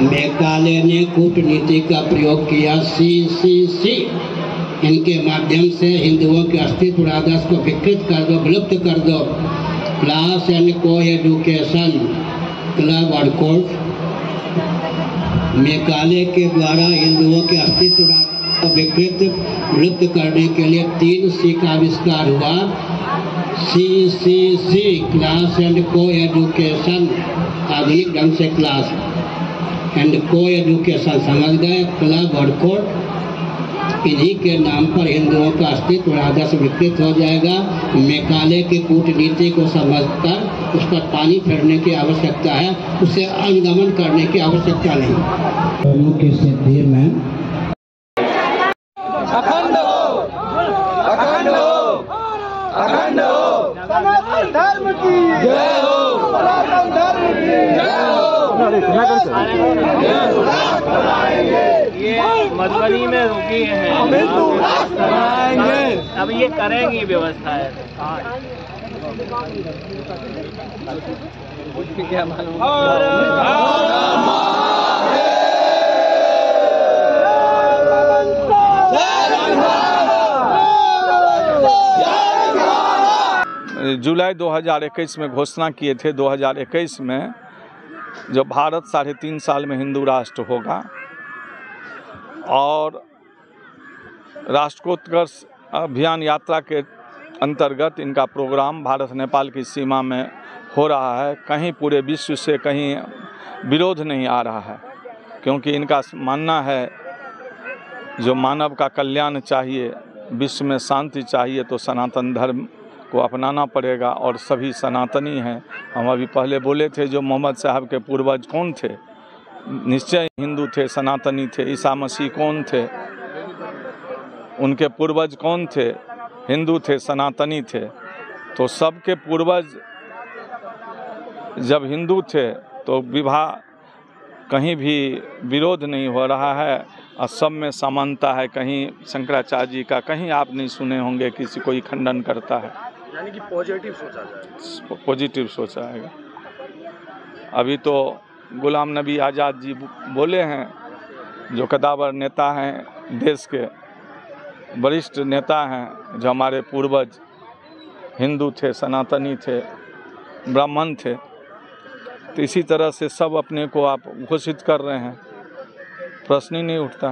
Macaulay ने कूटनीति का प्रयोग किया। CCC इनके माध्यम से हिंदुओं के अस्तित्व आदर्श को विकृत कर दो, विलुप्त कर दो। क्लास एंड को एजुकेशन क्लब और कोर्ट मेकाले के द्वारा हिंदुओं के अस्तित्व को विकृत विलुप्त करने के लिए 3 C का आविष्कार हुआ। CCC क्लास एंड को एजुकेशन, आधुनिक ढंग से क्लास एंड को एजुकेशन समझ गए, क्लब और कोर्ट। इन्हीं के नाम पर हिंदुओं का अस्तित्व आदर्श विकृत हो जाएगा। मेकाले की कूटनीति को समझकर उस पर पानी फेरने की आवश्यकता है, उसे अनुगमन करने की आवश्यकता नहीं। दोनों की सिद्धि में अखंड हो, अखंड हो, अखंड हो, सनातन धर्म की जय हो, सनातन धर्म की जय हो। ये मधुबनी में रुकी हैं, अब ये करेंगी व्यवस्था है। क्या मालूम जुलाई 2021 में घोषणा किए थे। 2021 में जो भारत 3.5 साल में हिंदू राष्ट्र होगा और राष्ट्रोत्कर्ष अभियान यात्रा के अंतर्गत इनका प्रोग्राम भारत नेपाल की सीमा में हो रहा है। कहीं पूरे विश्व से कहीं विरोध नहीं आ रहा है, क्योंकि इनका मानना है जो मानव का कल्याण चाहिए, विश्व में शांति चाहिए, तो सनातन धर्म को अपनाना पड़ेगा। और सभी सनातनी हैं। हम अभी पहले बोले थे जो मोहम्मद साहब के पूर्वज कौन थे, निश्चय हिंदू थे, सनातनी थे। ईसा मसीह कौन थे, उनके पूर्वज कौन थे, हिंदू थे, सनातनी थे। तो सबके पूर्वज जब हिंदू थे तो विवाह कहीं भी विरोध नहीं हो रहा है और सब में समानता है। कहीं शंकराचार्य जी का कहीं आप नहीं सुने होंगे किसी कोई खंडन करता है, यानी कि पॉजिटिव सोचा जाए, पॉजिटिव सोचा है। अभी तो गुलाम नबी आज़ाद जी बोले हैं, जो कदावर नेता हैं, देश के वरिष्ठ नेता हैं, जो हमारे पूर्वज हिंदू थे, सनातनी थे, ब्राह्मण थे। तो इसी तरह से सब अपने को आप घोषित कर रहे हैं, प्रश्न ही नहीं उठता।